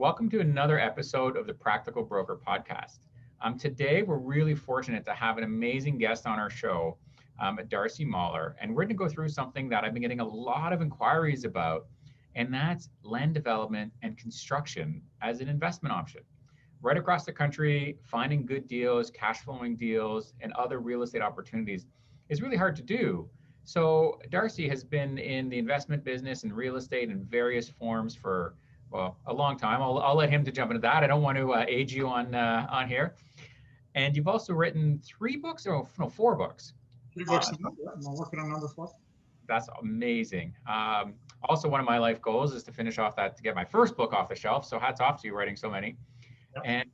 Welcome to another episode of the Practical Broker Podcast. Today, we're really fortunate to have an amazing guest on our show, Darcy Marler, and we're going to go through something that I've been getting a lot of inquiries about, and that's land development and construction as an investment option. Right across the country, finding good deals, cash flowing deals, and other real estate opportunities is really hard to do. So Darcy has been in the investment business and real estate in various forms for a long time. I'll let him to jump into that. I don't want to age you on here. And you've also written 3 books, or no, 4 books. 3 books. I'm working on number 4. That's amazing. Also, one of my life goals is to finish off to get my first book off the shelf. So hats off to you writing so many. Yep. And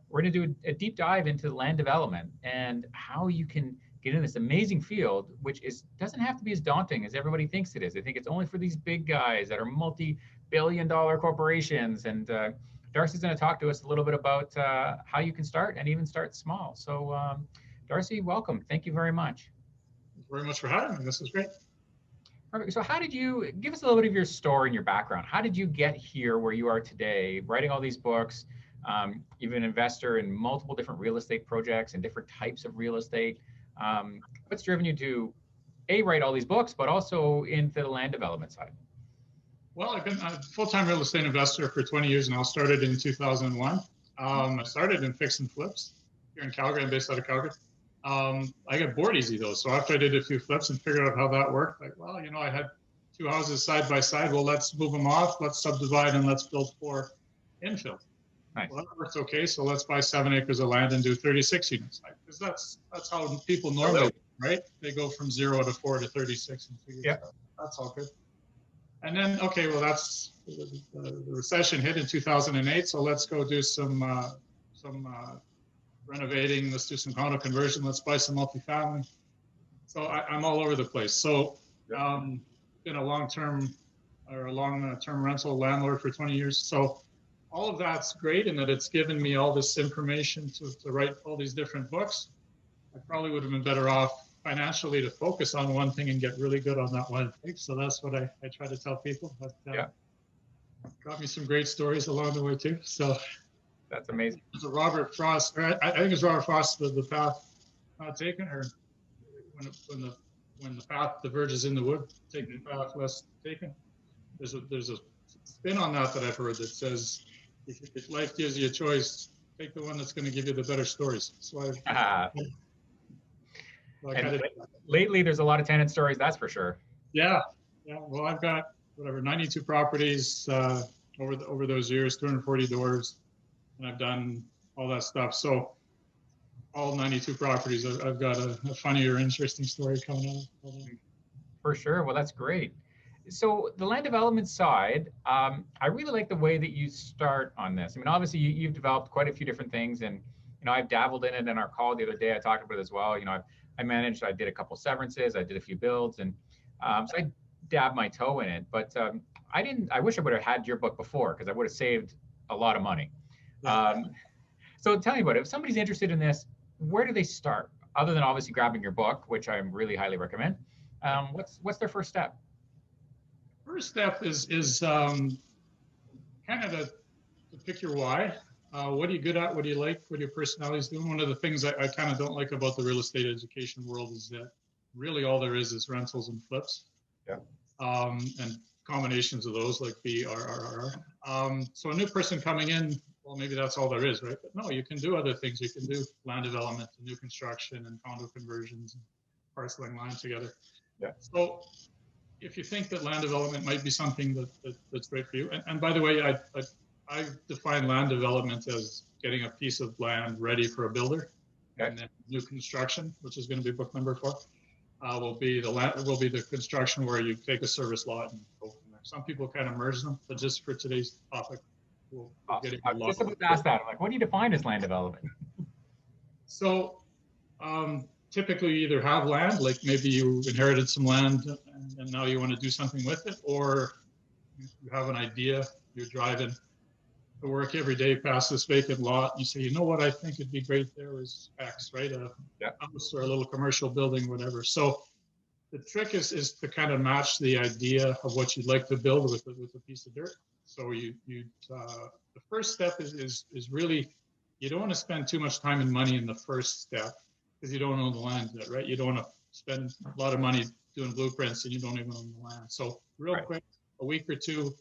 we're going to do a deep dive into land development and how you can get in this amazing field, which doesn't have to be as daunting as everybody thinks it is. They think it's only for these big guys that are multi-billion-dollar corporations. And Darcy's going to talk to us a little bit about how you can start and even start small. So Darcy, welcome. Thank you very much. Thank you very much for having me. This is great. Perfect. So how did you, give us a little bit of your story and your background. How did you get here where you are today, writing all these books? You've been an investor in multiple different real estate projects and different types of real estate. What's driven you to write all these books, but also into the land development side? Well, I've been a full-time real estate investor for 20 years now. Started in 2001. I started in fix and flips here in Calgary. I'm based out of Calgary. I got bored easy though. So after I did a few flips and figured out how that worked, I had 2 houses side by side. Well, let's move them off. Let's subdivide and let's build 4 infill. Nice. Well, that works okay. So let's buy 7 acres of land and do 36 units. Because that's how people normally, right? They go from 0 to 4 to 36 in 2 years. Yeah. That's all good. And then, that's the recession hit in 2008. So let's go do some renovating. Let's do some condo conversion. Let's buy some multifamily. So I'm all over the place. So been a long-term rental landlord for 20 years. So all of that's great in that it's given me all this information to write all these different books. I probably would have been better off financially to focus on one thing and get really good on that one thing. So that's what I try to tell people. But got me some great stories along the way too. So that's amazing. So Robert Frost, I think it's Robert Frost, the path not taken, or when the path diverges in the wood, take the path less taken. There's a spin on that I've heard that says, if life gives you a choice, take the one that's going to give you the better stories. So lately, there's a lot of tenant stories, that's for sure. Yeah. Well, I've got 92 properties over those years, 240 doors, and I've done all that stuff. So all 92 properties, I've got a funny or interesting story coming out. For sure. Well, that's great. So the land development side, I really like the way that you start on this. I mean, obviously you've developed quite a few different things, and I've dabbled in it. In our call the other day, I talked about it as well. I did a couple severances, I did a few builds, and so I dabbed my toe in it. But I wish I would have had your book before, because I would have saved a lot of money. So tell me about it. If somebody's interested in this, where do they start? Other than obviously grabbing your book, which I really highly recommend. What's their first step? First step is kind of to pick your why. What are you good at? What do you like? What are your personalities doing? One of the things I kind of don't like about the real estate education world is that really all there is rentals and flips. Yeah. And combinations of those like BRRR. So a new person coming in, well, maybe that's all there is, right? But no, you can do other things. You can do land development, new construction, and condo conversions, and parceling land together. Yeah. So if you think that land development might be something that's great for you, and by the way, I define land development as getting a piece of land ready for a builder, and then new construction, which is going to be book number 4, will be the construction where you take a service lot and go from there. Some people kind of merge them, but just for today's topic, we'll get I was just about to ask that. I'm like, what do you define as land development? So typically you either have land, like maybe you inherited some land and now you want to do something with it, or you have an idea, you're driving to work every day past this vacant lot, and you say, you know what, I think it'd be great there is X, right? A house or a little commercial building, whatever. So the trick is to kind of match the idea of what you'd like to build with a piece of dirt. So the first step is really, you don't want to spend too much time and money in the first step because you don't own the land yet, right? You don't want to spend a lot of money doing blueprints and you don't even own the land. So real quick, a week or two,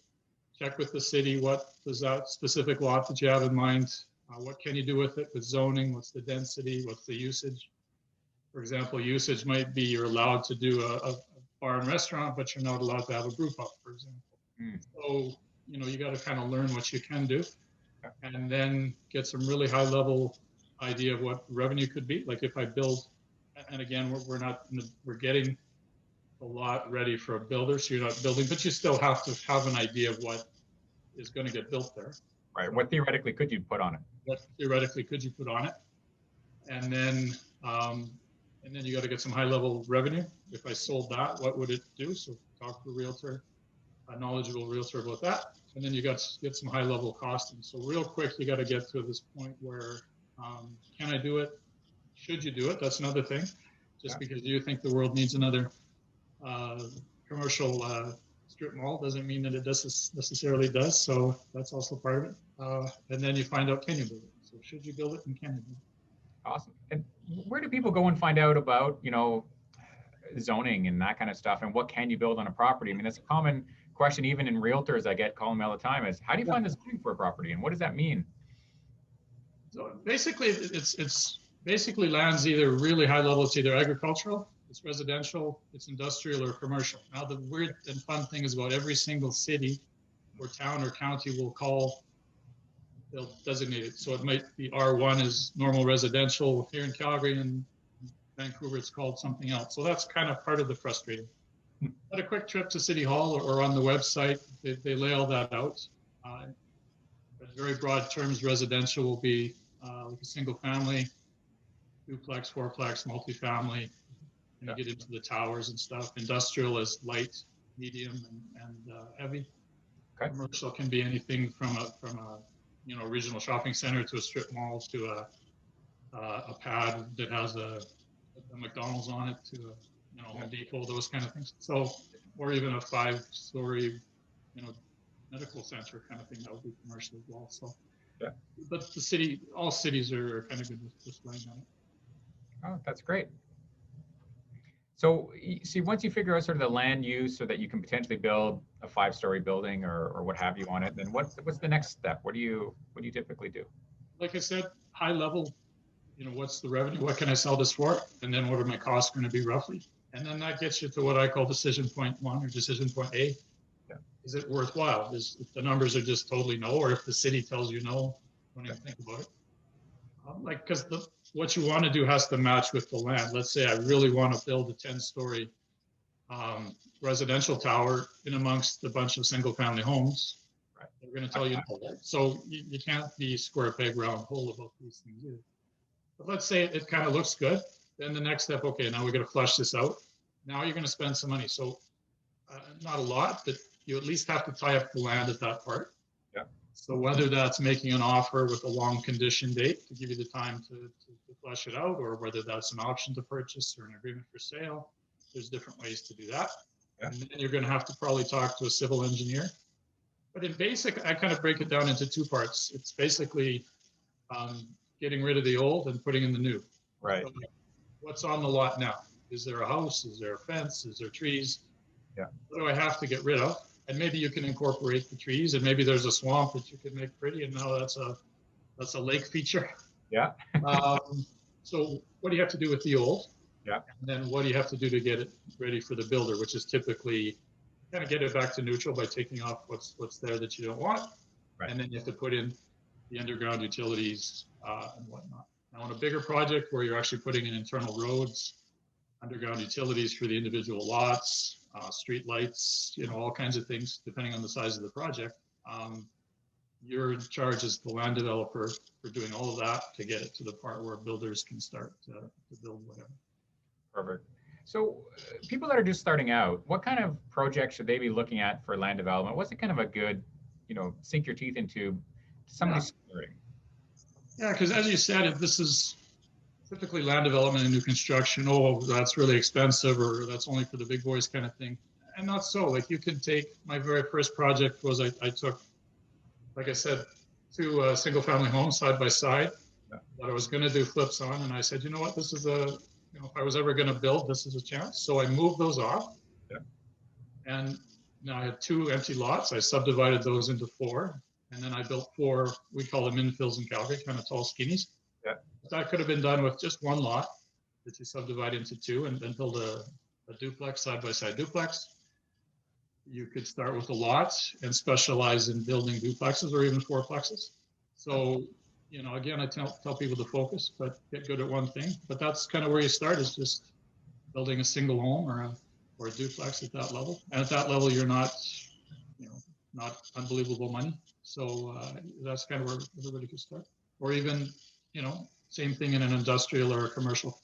check with the city. What does that specific lot that you have in mind? What can you do with it with zoning? What's the density? What's the usage? For example, usage might be you're allowed to do a bar and restaurant, but you're not allowed to have a brew pub, for example. So, you got to kind of learn what you can do and then get some really high level idea of what revenue could be. Like if I build, and again, we're getting a lot ready for a builder, so you're not building, but you still have to have an idea of what is going to get built there. Right. What theoretically could you put on it? What theoretically could you put on it? And then you got to get some high level revenue. If I sold that, what would it do? So talk to a realtor, a knowledgeable realtor about that. And then you got to get some high level costing. So real quick, you got to get to this point where, can I do it? Should you do it? That's another thing. Just because you think the world needs another commercial strip mall doesn't mean that it necessarily does. So that's also part of it. And then you find out, can you build it? So should you build it and can you build it? Awesome. And where do people go and find out about, zoning and that kind of stuff? And what can you build on a property? I mean, that's a common question, even in realtors I get calling me all the time, is how do you find the zoning for a property? And what does that mean? So basically, it's basically land's either really high level, it's either agricultural, it's residential, it's industrial or commercial. Now, the weird and fun thing is about every single city or town or county they'll designate it. So it might be R1 is normal residential. Here in Calgary and Vancouver, it's called something else. So that's kind of part of the frustrating. But a quick trip to City Hall or on the website, they lay all that out. In very broad terms, residential will be like a single family, duplex, fourplex, multifamily. And you get into the towers and stuff. Industrial is light, medium, and heavy. Okay. Commercial can be anything from a regional shopping center to a strip mall to a pad that has a McDonald's on it to a Home Depot, those kind of things. So, or even a 5-story, medical center kind of thing, that would be commercial as well. So, but all cities are kind of good with just laying on it. Oh, that's great. So, see, once you figure out sort of the land use so that you can potentially build a 5-story building or what have you on it, then what's the next step? What do you typically do? Like I said, high level, what's the revenue? What can I sell this for? And then what are my costs going to be roughly? And then that gets you to what I call decision point 1 or decision point A. Yeah. Is it worthwhile? If the numbers are just totally no, or if the city tells you no, don't even think about it. Because what you want to do has to match with the land. Let's say I really want to build a 10-story residential tower in amongst a bunch of single-family homes. Right. They're going to tell you no. Right? So you can't be square peg round hole about these things either. But let's say it kind of looks good. Then the next step, okay, now we're going to flush this out. Now you're going to spend some money. So not a lot, but you at least have to tie up the land at that part. Yeah. So whether that's making an offer with a long condition date to give you the time to flesh it out, or whether that's an option to purchase or an agreement for sale, there's different ways to do that. Yeah. And then you're going to have to probably talk to a civil engineer. But in basic, I kind of break it down into 2 parts. It's basically getting rid of the old and putting in the new. Right. So what's on the lot now? Is there a house? Is there a fence? Is there trees? Yeah. What do I have to get rid of? And maybe you can incorporate the trees, and maybe there's a swamp that you can make pretty, and now that's a lake feature. Yeah. So what do you have to do with the old? Yeah. And then what do you have to do to get it ready for the builder, which is typically kind of get it back to neutral by taking off what's there that you don't want. Right. And then you have to put in the underground utilities and whatnot. Now, on a bigger project where you're actually putting in internal roads, underground utilities for the individual lots, street lights, all kinds of things, depending on the size of the project, your charge as the land developer for doing all of that to get it to the part where builders can start to build whatever. Perfect. So people that are just starting out, what kind of project should they be looking at for land development? What's it kind of a good, sink your teeth into somebody starting? Yeah, because as you said, this is typically land development and new construction. Oh, that's really expensive, or that's only for the big boys kind of thing. And not so. Like you can take, my very first project was I took like I said, two single family homes side by side Yeah. that I was going to do flips on. And I said, you know what, this is a, if I was ever going to build, this is a chance. So I moved those off. Yeah. And now I had 2 empty lots. I subdivided those into 4. And then I built 4, we call them infills in Calgary, kind of tall skinnies. Yeah. That could have been done with just 1 lot that you subdivide into 2 and then build a duplex, side by side duplex. You could start with a lot and specialize in building duplexes or even fourplexes. So, again, I tell people to focus, but get good at one thing. But that's kind of where you start, is just building a single home or a duplex at that level. And at that level, you're not, not unbelievable money. So that's kind of where everybody could start. Or even, same thing in an industrial or a commercial.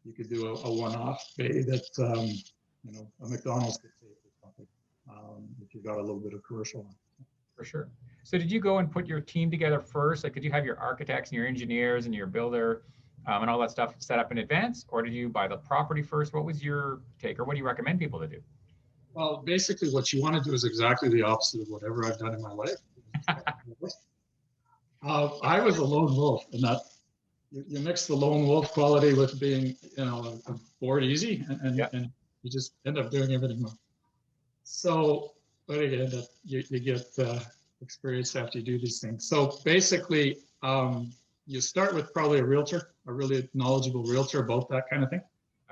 You could do a one-off bay that, a McDonald's could take or something, if you got a little bit of commercial on. For sure. So did you go and put your team together first? Like, did you have your architects and your engineers and your builder and all that stuff set up in advance? Or did you buy the property first? What was your take, or what do you recommend people to do? Well, basically what you want to do is exactly the opposite of whatever I've done in my life. I was a lone wolf, and that you mix the lone wolf quality with being, bored easy, and you just end up doing everything wrong. So, but again, you get experience after you do these things. So basically, you start with probably a realtor, a really knowledgeable realtor about that kind of thing.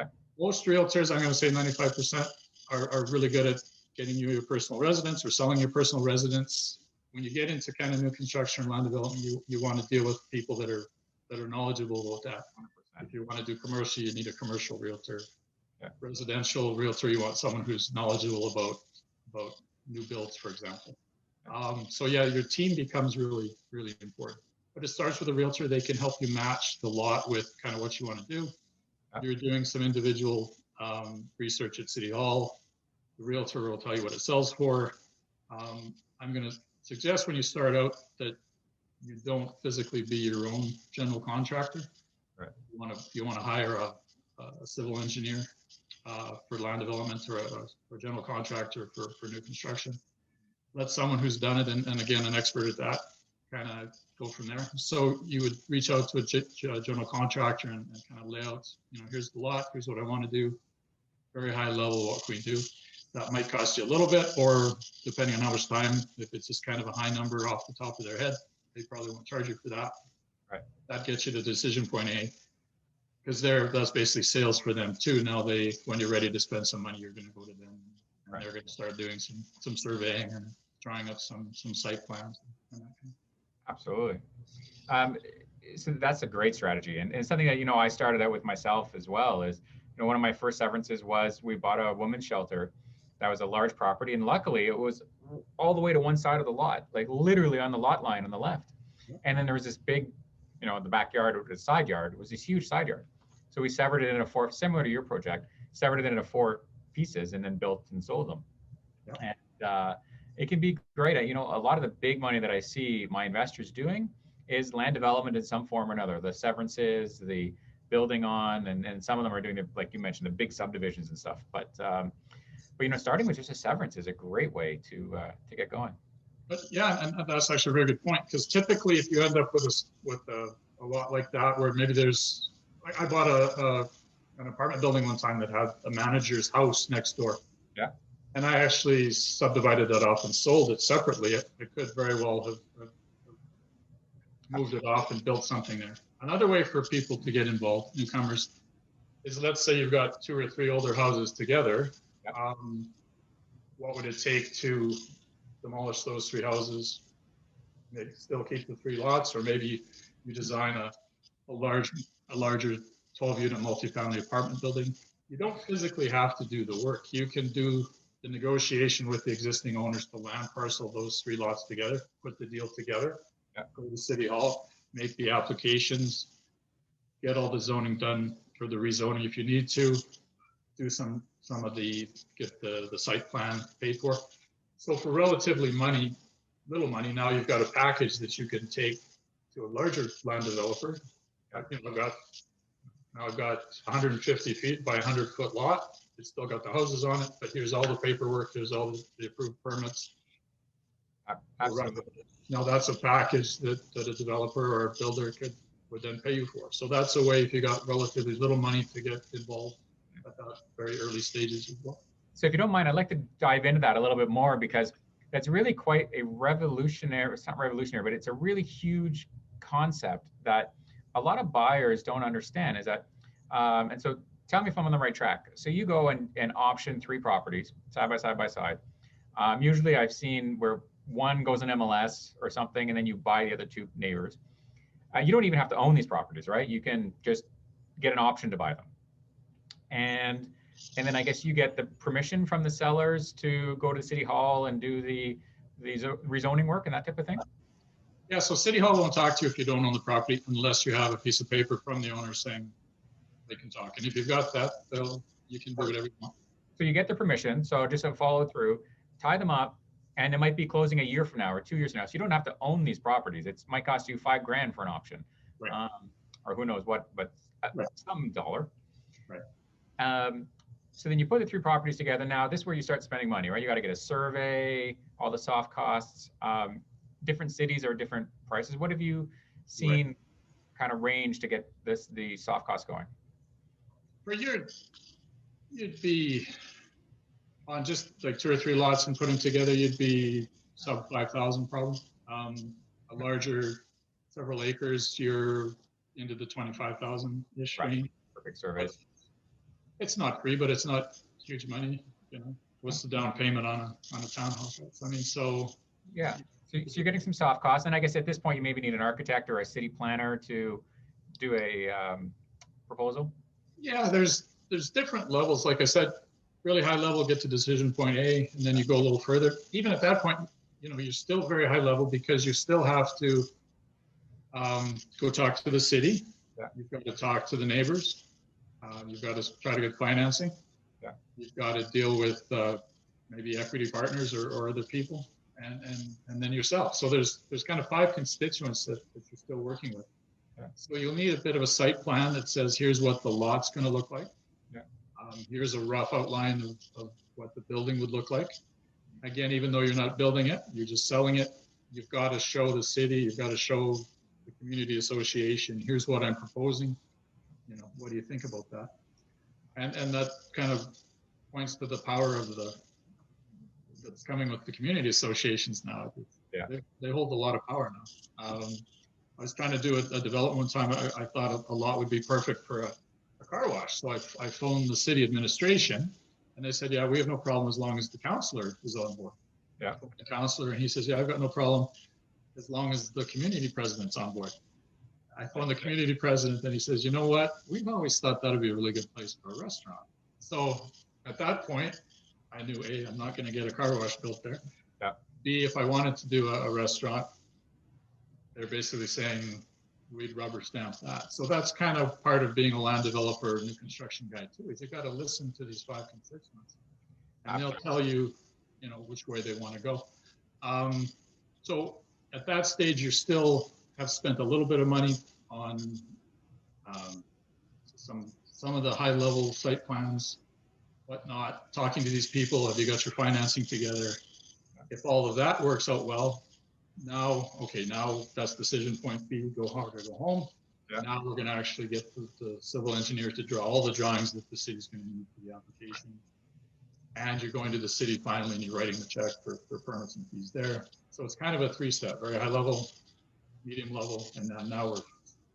Okay. Most realtors, I'm going to say 95%, are really good at getting you your personal residence or selling your personal residence. When you get into kind of new construction or land development, you want to deal with people that are knowledgeable about that. 100%. If you want to do commercial, you need a commercial realtor. Yeah. Residential realtor, you want someone who's knowledgeable about new builds, for example. So yeah, your team becomes really, really important. But it starts with a realtor. They can help you match the lot with kind of what you want to do. You're doing some individual research at City Hall. The realtor will tell you what it sells for. I'm going to suggest when you start out that you don't physically be your own general contractor. Right. You want to hire a civil engineer for land development, or a general contractor for new construction. Let someone who's done it, and again, an expert at that, kind of go from there. So you would reach out to a general contractor and kind of lay out, here's the lot, here's what I want to do, very high level, what can we do? That might cost you a little bit, or depending on how much time, if it's just kind of a high number off the top of their head, they probably won't charge you for that. Right. That gets you to decision point A, because that's basically sales for them too. Now when you're ready to spend some money, you're going to go to them, and right. They're going to start doing some surveying and drawing up some site plans. Absolutely. So that's a great strategy, and something that I started out with myself as well. Is one of my first severances was we bought a women's shelter that was a large property, and luckily it was all the way to one side of the lot, like literally on the lot line on the left. And then there was this big, the backyard or the side yard. It was this huge side yard. So we severed it into 4, similar to your project, severed it into 4 pieces and then built and sold them. Yep. And it can be great. A lot of the big money that I see my investors doing is land development in some form or another. The severances, the building on, and some of them are doing like you mentioned, the big subdivisions and stuff. But starting with just a severance is a great way to get going. But yeah, and that's actually a very good point, because typically if you end up with a lot like that, where maybe there's, like I bought an apartment building one time that had a manager's house next door. Yeah. And I actually subdivided that off and sold it separately. I could very well have moved it off and built something there. Another way for people to get involved, newcomers, is let's say you've got 2 or 3 older houses together. Yep. What would it take to demolish those 3 houses, maybe still keep the 3 lots, or maybe you design a larger 12-unit multifamily apartment building. You don't physically have to do the work. You can do the negotiation with the existing owners to land parcel those 3 lots together, put the deal together, go to City Hall, make the applications, get all the zoning done for the rezoning if you need to, do some of get the site plan paid for. So for relatively little money, now you've got a package that you can take to a larger land developer. I've got 150 feet by 100-foot lot. It's still got the houses on it, but here's all the paperwork. Here's all the approved permits. Absolutely. Now that's a package that a developer or a builder would then pay you for. So that's a way if you got relatively little money to get involved at that very early stages as well. So if you don't mind, I'd like to dive into that a little bit more, because that's really quite a revolutionary, it's not revolutionary, but it's a really huge concept that a lot of buyers don't understand, is that, and so tell me if I'm on the right track. So you go and option 3 properties side by side by side. Usually I've seen where one goes in MLS or something, and then you buy the other 2 neighbors. You don't even have to own these properties, right? You can just get an option to buy them. And then I guess you get the permission from the sellers to go to City Hall and do the rezoning work and that type of thing? Yeah, so City Hall won't talk to you if you don't own the property unless you have a piece of paper from the owner saying they can talk. And if you've got that, you can do whatever you want. So you get the permission, so just follow through, tie them up, and it might be closing a year from now or 2 years from now. So you don't have to own these properties. It might cost you $5,000 for an option, right. Or who knows what, but right. some dollar. Right. So then you put the 3 properties together. Now this is where you start spending money, right? You got to get a survey, all the soft costs. Different cities are different prices. What have you seen right. kind of range to get the soft costs going? For a year, you'd be on just like 2 or 3 lots and put them together, you'd be sub 5,000 probably. A larger, several acres, you're into the 25,000-ish right. range. Perfect surveys. It's not free, but it's not huge money. You know, what's the down payment on a townhouse? I mean, so yeah. So you're getting some soft costs, and I guess at this point you maybe need an architect or a city planner to do a proposal. Yeah, there's different levels. Like I said, really high level, get to decision point A, and then you go a little further. Even at that point, you know, you're still very high level because you still have to go talk to the city. Yeah. You've got to talk to the neighbors. You've got to try to get financing. Yeah. You've got to deal with maybe equity partners or other people, and then yourself. So there's kind of 5 constituents that you're still working with. Yeah. So you'll need a bit of a site plan that says, here's what the lot's going to look like. Yeah. Here's a rough outline of what the building would look like. Again, even though you're not building it, you're just selling it. You've got to show the city, you've got to show the community association, here's what I'm proposing. You know, what do you think about that? And that kind of points to the power of that's coming with the community associations now. Yeah. They hold a lot of power now. I was trying to do a development one time. I thought a lot would be perfect for a car wash. So I phoned the city administration, and they said, yeah, we have no problem as long as the councillor is on board. Yeah. The councillor, and he says, yeah, I've got no problem as long as the community president's on board. I phoned the community president, and he says, you know what? We've always thought that would be a really good place for a restaurant. So at that point, I knew, A, I'm not going to get a car wash built there. Yeah. B, if I wanted to do a restaurant, they're basically saying we'd rubber stamp that. So that's kind of part of being a land developer, new construction guy too, is you've got to listen to these 5 constituents, and they'll tell you, you know, which way they want to go. So at that stage, you still have spent a little bit of money on some of the high level site plans, whatnot, talking to these people. Have you got your financing together? If all of that works out well, now that's decision point B, go hard or go home. Yeah. Now we're going to actually get the civil engineer to draw all the drawings that the city's going to need for the application. And you're going to the city finally, and you're writing the check for permits and fees there. So it's kind of a 3-step, very high level, medium level, and then now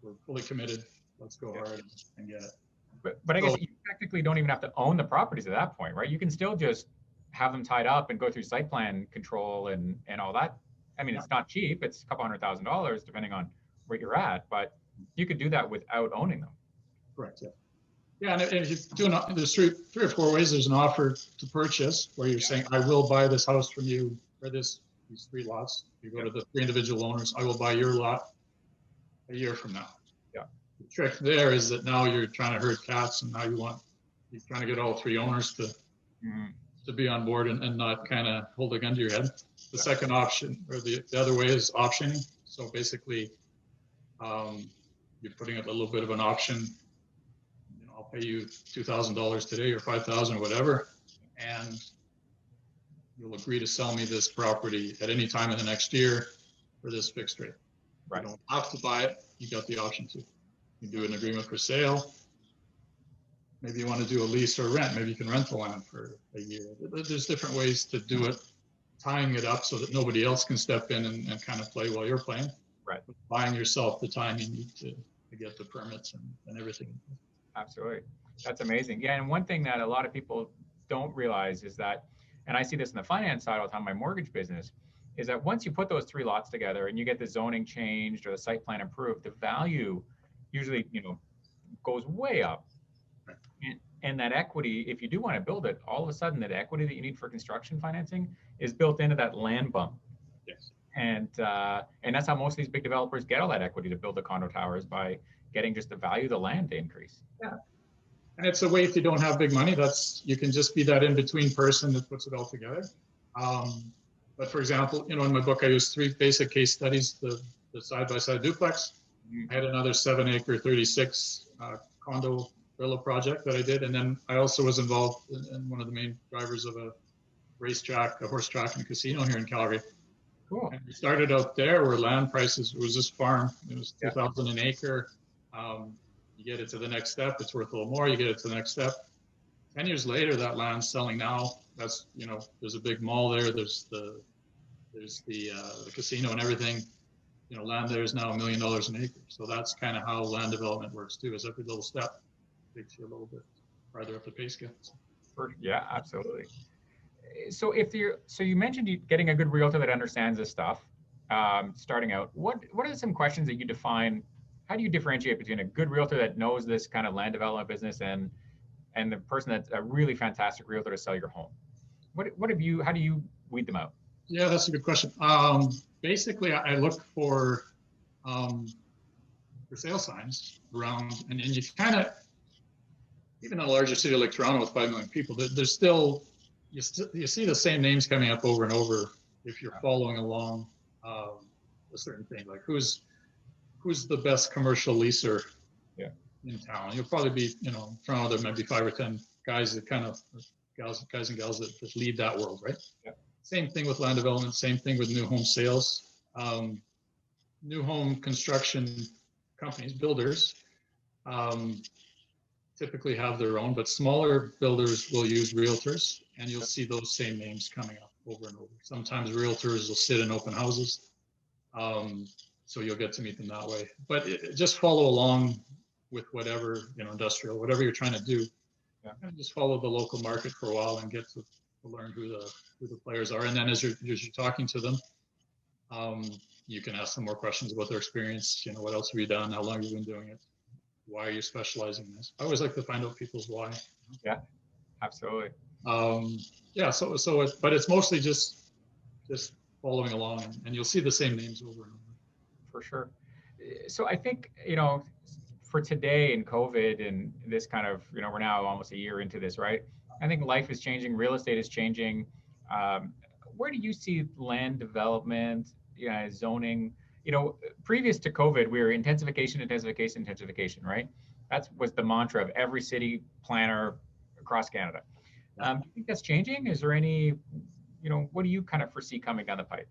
we're fully committed. Let's go hard and get it. But I guess you technically don't even have to own the properties at that point, right? You can still just have them tied up and go through site plan control and all that. I mean, it's not cheap. It's a couple $100,000 depending on where you're at, but you could do that without owning them. Correct. Yeah. Yeah, and if you do there's 3 or 4 ways. There's an offer to purchase where you're saying, I will buy this house from you for these 3 lots. You go to the 3 individual owners. I will buy your lot a year from now. Yeah. The trick there is that now you're trying to herd cats, and now you're trying to get all 3 owners to be on board and not kind of hold a gun to your head. The second option, or the other way, is optioning. So basically, you're putting up a little bit of an option. You know, I'll pay you $2,000 today or $5,000 or whatever, and you'll agree to sell me this property at any time in the next year for this fixed rate. Right. You don't have to buy it. You got the option to. You do an agreement for sale. Maybe you want to do a lease or rent. Maybe you can rent the land for a year. There's different ways to do it, tying it up so that nobody else can step in and kind of play while you're playing. Right. Buying yourself the time you need to get the permits and everything. Absolutely. That's amazing. Yeah. And one thing that a lot of people don't realize is that, and I see this in the finance side all the time, my mortgage business, is that once you put those 3 lots together and you get the zoning changed or the site plan improved, the value usually, goes way up. Right. And that equity, if you do want to build it, all of a sudden that equity that you need for construction financing is built into that land bump. Yes. And that's how most of these big developers get all that equity to build the condo towers, by getting just the value of the land to increase. Yeah. And it's a way, if you don't have big money, you can just be that in-between person that puts it all together. But for example, in my book, I use 3 basic case studies: the side-by-side duplex. I had another 7-acre 36 condo villa project that I did, and then I also was involved in one of the main drivers of a racetrack, a horse track and casino here in Calgary. Cool. And we started out there where land prices, it was this farm, it was 2,000 an acre. You get it to the next step, it's worth a little more. You get it to the next step. 10 years later, that land's selling now. That's, there's a big mall there. There's the casino and everything. Land there is now $1 million an acre. So that's kind of how land development works too. Is every little step takes you a little bit farther up the pay scale. Yeah, absolutely. So you mentioned getting a good realtor that understands this stuff, starting out. What are some questions that you define? How do you differentiate between a good realtor that knows this kind of land development business and the person that's a really fantastic realtor to sell your home? How do you weed them out? Yeah, that's a good question. Basically, I look for sale signs around, and you kind of, even in a larger city like Toronto with 5 million people, there's still, you see the same names coming up over and over if you're following along a certain thing, like who's the best commercial leaser in town. You'll probably be, in Toronto, there might be 5 or 10 guys that kind of, guys and gals that lead that world, right? Yeah. Same thing with land development, same thing with new home sales. New home construction companies, builders, typically have their own, but smaller builders will use realtors, and you'll see those same names coming up over and over. Sometimes realtors will sit in open houses, so you'll get to meet them that way. But just follow along with whatever, industrial, whatever you're trying to do. Yeah. And just follow the local market for a while and get to learn who the players are. And then as you're talking to them, you can ask them more questions about their experience. What else have you done? How long have you been doing it? Why are you specializing in this? I always like to find out people's why. Yeah, absolutely. But it's mostly just following along, and you'll see the same names over and over. For sure. So I think, for today in COVID and this kind of, we're now almost a year into this, right? I think life is changing, real estate is changing. Where do you see land development, zoning? Previous to COVID, we were intensification, right? That was the mantra of every city planner across Canada. Do you think that's changing? Is there any, what do you kind of foresee coming down the pipe?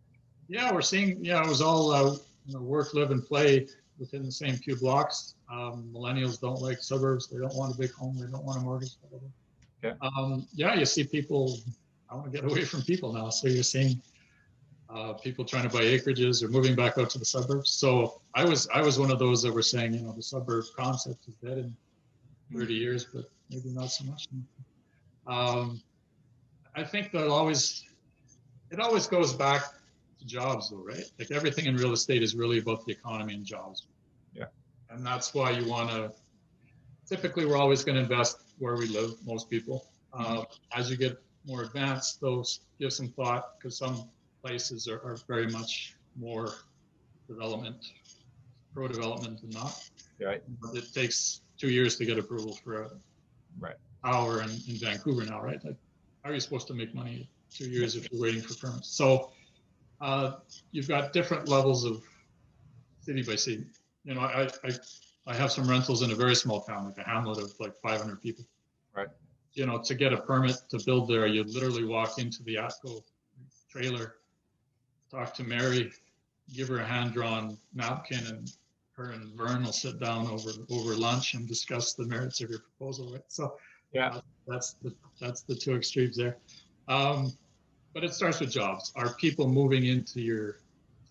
Yeah, we're seeing, it was all work, live, and play within the same few blocks. Millennials don't like suburbs. They don't want a big home. They don't want a mortgage. Okay. You see people, I want to get away from people now. So you're seeing people trying to buy acreages or moving back out to the suburbs. So I was one of those that were saying, the suburb concept is dead in 30 years, but maybe not so much. I think that it always goes back to jobs though, right? Like everything in real estate is really about the economy and jobs. Yeah. And that's why you want to, typically we're always going to invest where we live, most people. As you get more advanced, those give some thought, because some places are very much more pro-development than not. Right. But it takes 2 years to get approval for a tower in Vancouver now, right? Like, how are you supposed to make money 2 years if you're waiting for permits? So you've got different levels of city by city. I have some rentals in a very small town, like a hamlet of like 500 people. Right. To get a permit to build there, you literally walk into the ATCO trailer, talk to Mary, give her a hand-drawn napkin, and her and Vern will sit down over lunch and discuss the merits of your proposal. Right? So Yeah. that's the two extremes there. But it starts with jobs. Are people moving into your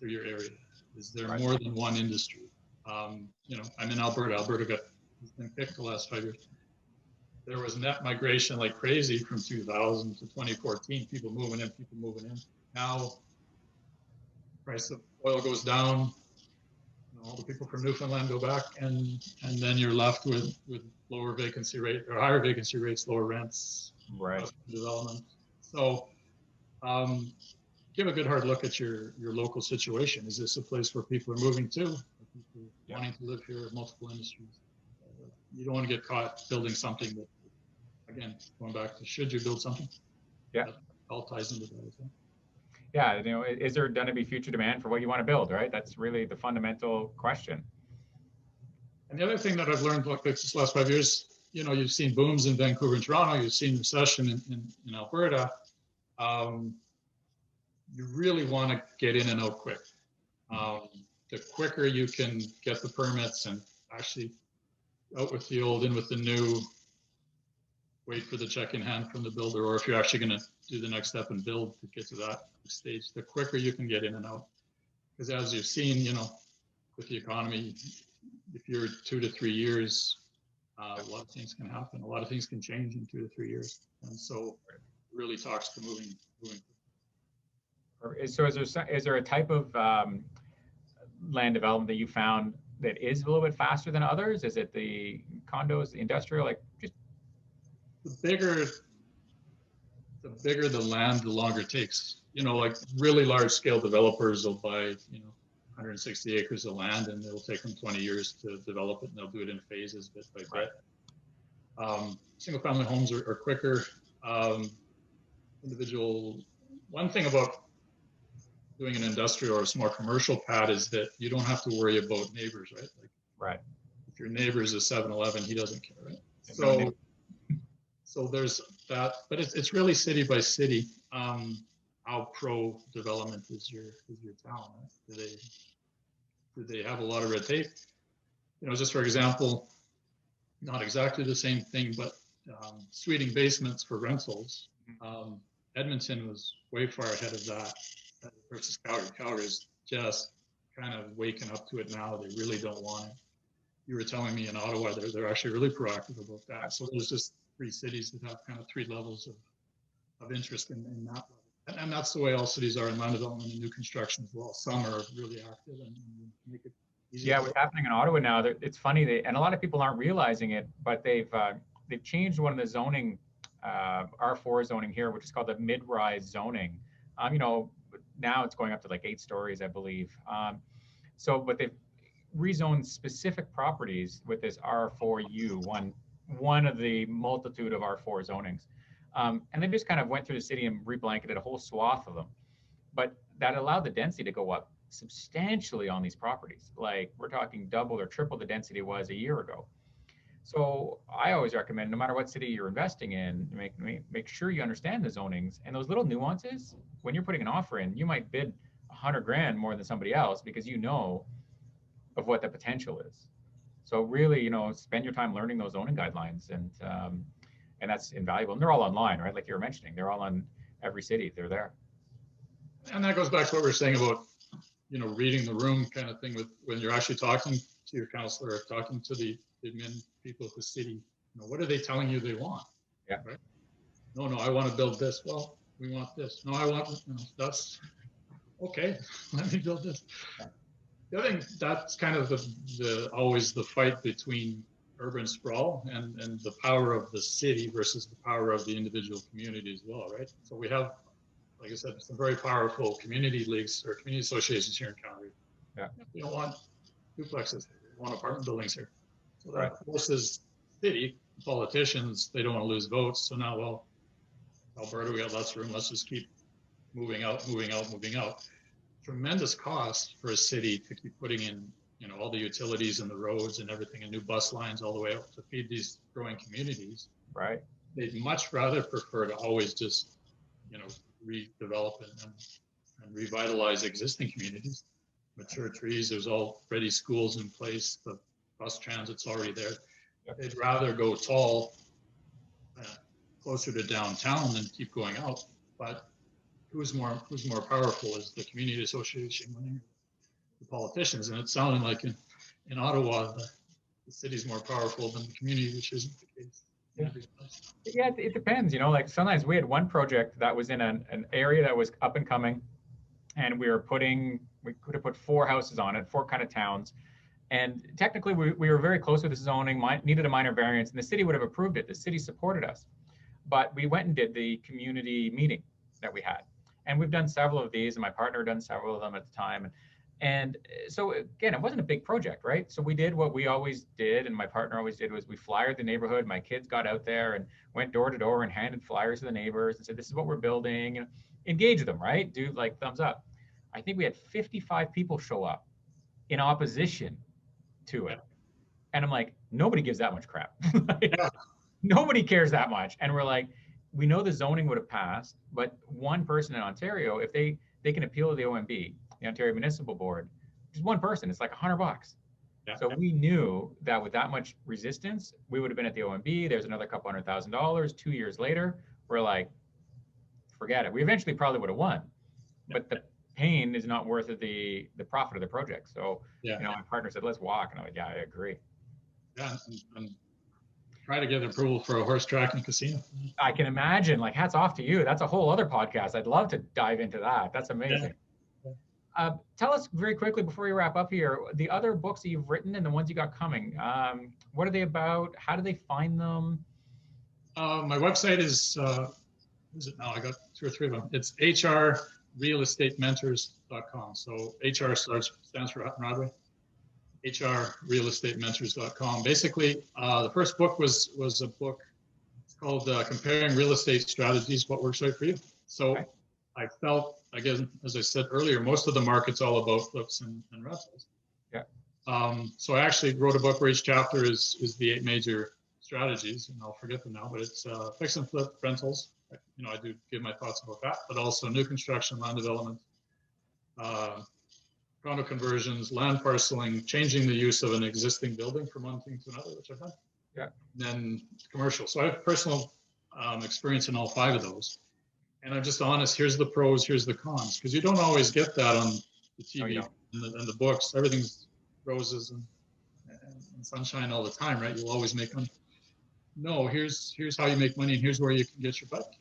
area? Is there Right. more than one industry? I'm in Alberta. Alberta has been picked the last 5 years. There was net migration like crazy from 2000 to 2014. People moving in. Now, price of oil goes down. All the people from Newfoundland go back, and then you're left with lower vacancy rate or higher vacancy rates, lower rents, Right. development. So give a good hard look at your local situation. Is this a place where people are moving to? Are people wanting to live here? Multiple industries. You don't want to get caught building something that, again, going back to should you build something? Yeah. That all ties into that as well. Yeah. Is there going to be future demand for what you want to build? Right. That's really the fundamental question. And the other thing that I've learned like this last 5 years, you've seen booms in Vancouver and Toronto, you've seen recession in Alberta. You really want to get in and out quick. The quicker you can get the permits and actually out with the old, in with the new, wait for the check in hand from the builder, or if you're actually going to do the next step and build to get to that stage, the quicker you can get in and out. Because as you've seen, with the economy, if you're 2 to 3 years, a lot of things can happen. A lot of things can change in 2 to 3 years. And so it really talks to moving. So is there a type of land development that you found that is a little bit faster than others? Is it the condos, the industrial, like just the bigger the land, the longer it takes. Like really large scale developers will buy, 160 acres of land, and it'll take them 20 years to develop it, and they'll do it in phases, bit by bit. Single family homes are quicker. One thing about doing an industrial or a small commercial pad is that you don't have to worry about neighbors, right? Like, right. If your neighbor is a 7-Eleven, he doesn't care, right? So there's that, but it's really city by city. How pro development is your town? Right? Do they have a lot of red tape? Just for example, not exactly the same thing, but suiting basements for rentals. Edmonton was way far ahead of that versus Calgary. Calgary is just kind of waking up to it now. They really don't want it. You were telling me in Ottawa, they're actually really proactive about that. So there's just 3 cities that have kind of 3 levels of interest in that level. And that's the way all cities are in land development and new construction as well. Some are really active and make it easy. Yeah, what's happening in Ottawa now, it's funny, and a lot of people aren't realizing it, but they've changed one of the zoning, R4 zoning here, which is called the mid-rise zoning. Now it's going up to like 8 stories, I believe. But they've rezoned specific properties with this R4U, one of the multitude of R4 zonings. And they just kind of went through the city and reblanketed a whole swath of them. But that allowed the density to go up substantially on these properties. Like we're talking double or triple the density was a year ago. So I always recommend, no matter what city you're investing in, make sure you understand the zonings and those little nuances. When you're putting an offer in, you might bid $100,000 more than somebody else because you know of what the potential is. So really, spend your time learning those zoning guidelines, and that's invaluable. And they're all online, right? Like you were mentioning, they're all on every city. They're there. And that goes back to what we were saying about, reading the room kind of thing with when you're actually talking to your counselor or talking to the admin people of the city. What are they telling you they want? Yeah. Right? No, I want to build this. Well, we want this. No, I want, that's okay. Let me build this. The other thing, that's kind of always the fight between urban sprawl and the power of the city versus the power of the individual community as well, right? So we have, like I said, some very powerful community leagues or community associations here in Calgary. Yeah. We don't want duplexes here. We want apartment buildings here. So that Right. forces city politicians, they don't want to lose votes. So now, well, Alberta, we got less room. Let's just keep moving out. Tremendous cost for a city to keep putting in, all the utilities and the roads and everything, and new bus lines all the way up to feed these growing communities. Right. They'd much rather prefer to always just, redevelop and revitalize existing communities mature trees. There's already schools in place. The bus transit's already there. Yep. They'd rather go tall, closer to downtown than keep going out. But who's more powerful is the community association winning the politicians. And it sounded like in Ottawa, the city's more powerful than the community, which isn't the case. Yeah. Yeah, it depends. Like sometimes we had one project that was in an area that was up and coming, and we could have put 4 houses on it, 4 kind of towns. And technically we were very close with the zoning, needed a minor variance, and the city would have approved it. The city supported us. But we went and did the community meeting that we had. And we've done several of these, and my partner had done several of them at the time. And so again, it wasn't a big project, right? So we did what we always did, and my partner always did, was we flyered the neighborhood. My kids got out there and went door to door and handed flyers to the neighbors and said, this is what we're building. Engage them, right? Do like thumbs up. I think we had 55 people show up in opposition to it. And I'm like, nobody gives that much crap. Nobody cares that much. And we're like, we know the zoning would have passed, but one person in Ontario, if they can appeal to the OMB, the Ontario Municipal Board, just one person, it's like $100. Yeah. So we knew that with that much resistance, we would have been at the OMB. There's another couple $100,000. 2 years later, we're like, forget it. We eventually probably would have won, but the pain is not worth the profit of the project. So, my partner said, let's walk. And I'm like, yeah, I agree. Yeah. And try to get approval for a horse track and casino. I can imagine. Like, hats off to you. That's a whole other podcast. I'd love to dive into that. That's amazing. Yeah. Tell us very quickly before we wrap up here, the other books that you've written and the ones you got coming. What are they about? How do they find them? My website is what is it now? I got 2 or 3 of them. It's hrrealestatementors.com. So HR stands for Hutton Rodway. hrrealestatementors.com. Basically, the first book was a book. It's called Comparing Real Estate Strategies, What Works Right for You. So okay. I felt, again, as I said earlier, most of the market's all about flips and rentals. Yeah. So I actually wrote a book where each chapter is the 8 major strategies, and I'll forget them now, but it's fix and flip rentals. I do give my thoughts about that, but also new construction, land development, condo conversions, land parceling, changing the use of an existing building from one thing to another, which I've done. Yeah. And then commercial. So I have personal experience in all 5 of those. And I'm just honest, here's the pros, here's the cons, because you don't always get that on the TV and the books. Everything's roses and sunshine all the time, right? You'll always make money. No, here's how you make money, and here's where you can get your bike.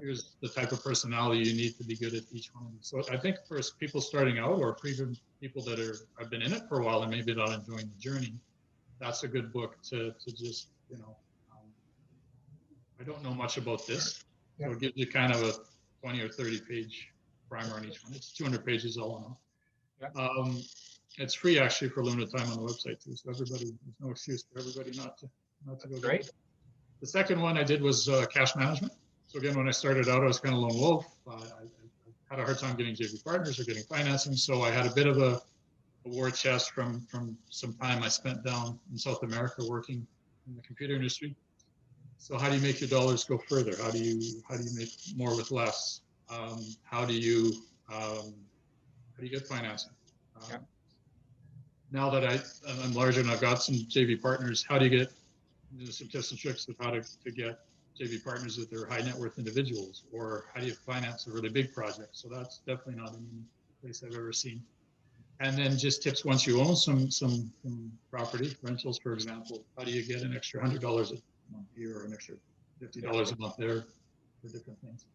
Here's the type of personality you need to be good at each one of them. So I think for people starting out, or even people that have been in it for a while and maybe not enjoying the journey, that's a good book to just, I don't know much about this. So it gives you kind of a 20 or 30 page primer on each one. It's 200 pages all in all. Yeah. It's free actually for a limited time on the website too. So there's no excuse for everybody not to go. Great. The second one I did was cash management. So again, when I started out, I was kind of lone wolf. I had a hard time getting JV partners or getting financing. So I had a bit of a war chest from some time I spent down in South America working in the computer industry. So how do you make your dollars go further? How do you make more with less? How do you get financing? Now that I'm larger and I've got some JV partners, how do you get some tips and tricks of how to get JV partners that they're high net worth individuals, or how do you finance a really big project? So that's definitely not any place I've ever seen. And then just tips once you own some property, rentals, for example. How do you get an extra $100 a month here or an extra $50 a month there for different things?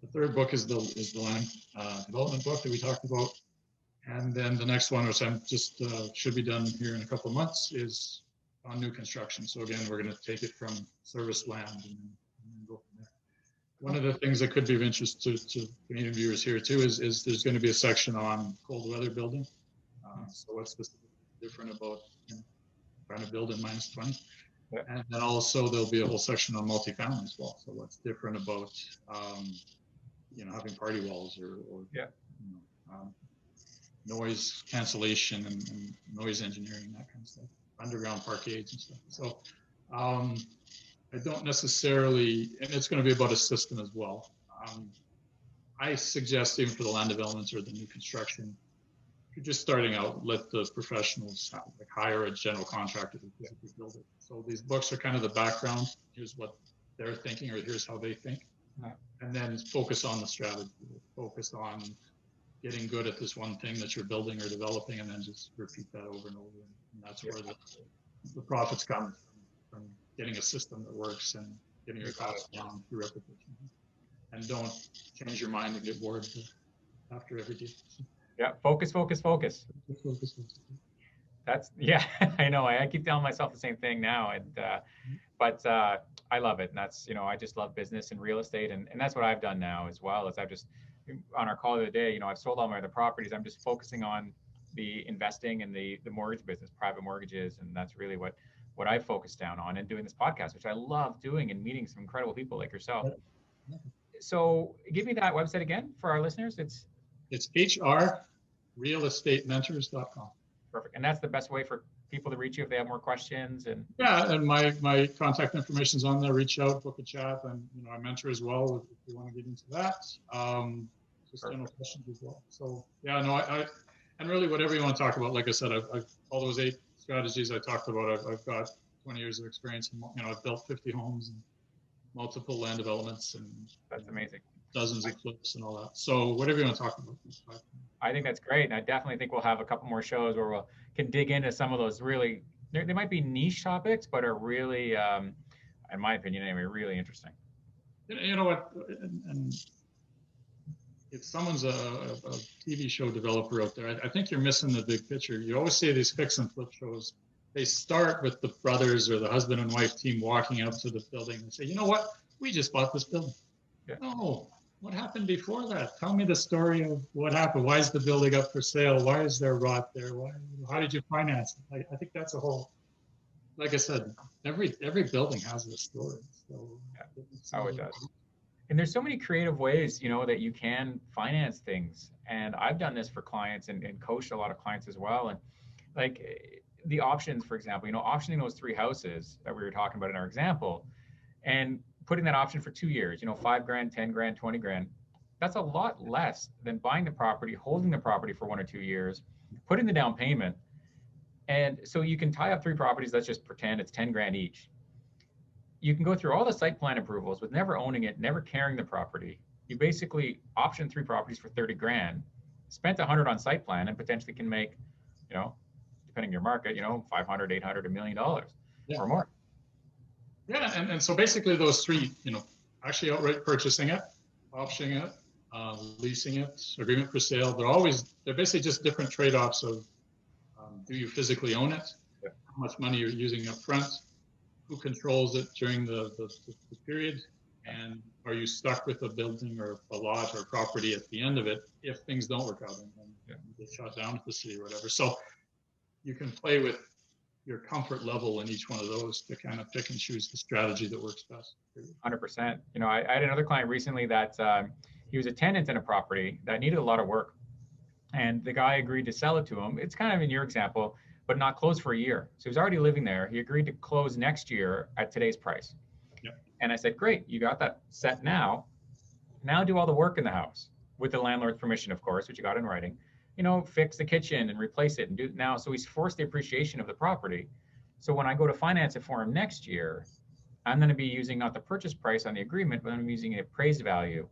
The third book is the land development book that we talked about. And then the next one, which I'm just should be done here in a couple of months, is on new construction. So again, we're going to take it from service land and then go from there. One of the things that could be of interest to Canadian viewers here too is there's going to be a section on cold weather building. So what's different about trying to build in -20? Yeah. And then also there'll be a whole section on multifamily as well. So what's different about having party walls or noise cancellation and noise engineering, that kind of stuff. Underground parkades and stuff. So I don't necessarily, and it's going to be about a system as well. I suggest even for the land developments or the new construction, you're just starting out, let the professionals like hire a general contractor to physically build it. So these books are kind of the background. Here's what they're thinking, or here's how they think. And then focus on the strategy, focus on getting good at this one thing that you're building or developing, and then just repeat that over and over. And that's where the profits come from getting a system that works and getting your costs down through repetition. And don't change your mind and get bored after every deal. Yeah, focus. That's, yeah, I know. I keep telling myself the same thing now, but I love it. And that's, I just love business and real estate, and that's what I've done now as well. As I've just, on our call the other day, I've sold all my other properties. I'm just focusing on the investing and the mortgage business, private mortgages, and that's really what I focus down on, and doing this podcast, which I love doing, and meeting some incredible people like yourself. So give me that website again for our listeners. It's hrrealestatementors.com. Perfect. And that's the best way for people to reach you if they have more questions. And yeah, and my contact information is on there. Reach out, book a chat, and I mentor as well if you want to get into that. Just general questions as well. So yeah, no, I and really whatever you want to talk about. Like I said, I've all those 8 strategies I talked about. I've got 20 years of experience, and I've built 50 homes and multiple land developments, and that's amazing. Dozens of flips and all that. So whatever you want to talk about. I think that's great. And I definitely think we'll have a couple more shows where can dig into some of those really, they might be niche topics, but are really, in my opinion anyway, really interesting. You know what, and if someone's a TV show developer out there, I think you're missing the big picture. You always see these fix and flip shows. They start with the brothers or the husband and wife team walking up to the building and say, you know what, we just bought this building. Yeah. No, what happened before that? Tell me the story of what happened. Why is the building up for sale? Why is there rot there? How did you finance it? I think that's a whole, like I said, every building has a story. So yeah. It does. And there's so many creative ways, that you can finance things. And I've done this for clients and coached a lot of clients as well. And like the options, for example, optioning those 3 houses that we were talking about in our example, and putting that option for 2 years, $5,000, $10,000, $20,000, that's a lot less than buying the property, holding the property for 1 or 2 years, putting the down payment. And so you can tie up 3 properties. Let's just pretend it's $10,000 each. You can go through all the site plan approvals with never owning it, never carrying the property. You basically option 3 properties for $30,000, spent $100 on site plan, and potentially can make, depending on your market, $500, $800, $1 million or more. Yeah, and so basically those 3, actually outright purchasing it, optioning it, leasing it, agreement for sale, they're basically just different trade-offs of do you physically own it, how much money you're using up front, who controls it during the period, and are you stuck with a building or a lot or property at the end of it if things don't work out and you get shut down at the city or whatever. So you can play with your comfort level in each one of those to kind of pick and choose the strategy that works best. 100%. I had another client recently that he was a tenant in a property that needed a lot of work, and the guy agreed to sell it to him. It's kind of in your example, but not close for a year. So he was already living there. He agreed to close next year at today's price. Yep. And I said, great, you got that set now. Now do all the work in the house with the landlord's permission, of course, which you got in writing. Fix the kitchen and replace it and do it now. So he's forced the appreciation of the property. So when I go to finance it for him next year, I'm going to be using not the purchase price on the agreement, but I'm using an appraised value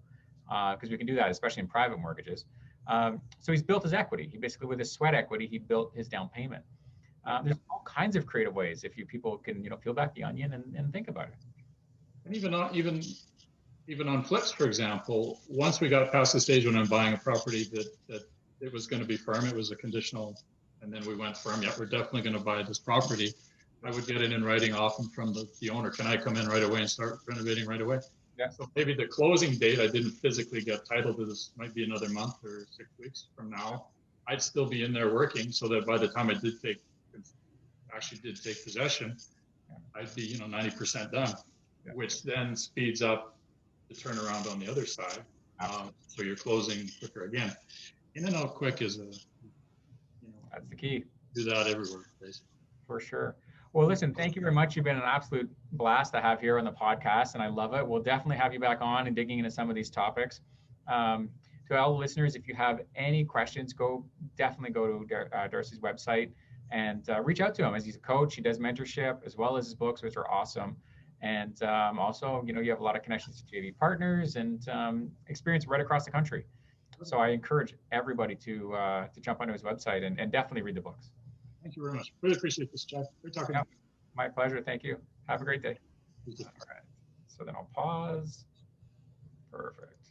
because we can do that, especially in private mortgages. So he's built his equity. He basically, with his sweat equity, he built his down payment. There's all kinds of creative ways if people can, peel back the onion and think about it. And even on flips, for example, once we got past the stage when I'm buying a property that it was going to be firm, it was a conditional, and then we went firm. Yeah, we're definitely going to buy this property. I would get it in writing often from the owner. Can I come in right away and start renovating right away? Yeah. So maybe the closing date, I didn't physically get title to this, might be another month or 6 weeks from now. I'd still be in there working so that by the time I did take possession, I'd be, 90% done, which then speeds up the turnaround on the other side. So you're closing quicker again. In and out quick is that's the key. Do that everywhere, basically. For sure. Well, listen, thank you very much. You've been an absolute blast to have here on the podcast, and I love it. We'll definitely have you back on and digging into some of these topics. to all listeners, if you have any questions, definitely go to Darcy's website and reach out to him, as he's a coach. He does mentorship as well as his books, which are awesome. And also, you have a lot of connections to JV partners and experience right across the country. So I encourage everybody to jump onto his website and definitely read the books. Thank you very much. Really appreciate this, Jeff. Great talking to you. My pleasure. Thank you. Have a great day. You too. All right. So then I'll pause. Perfect.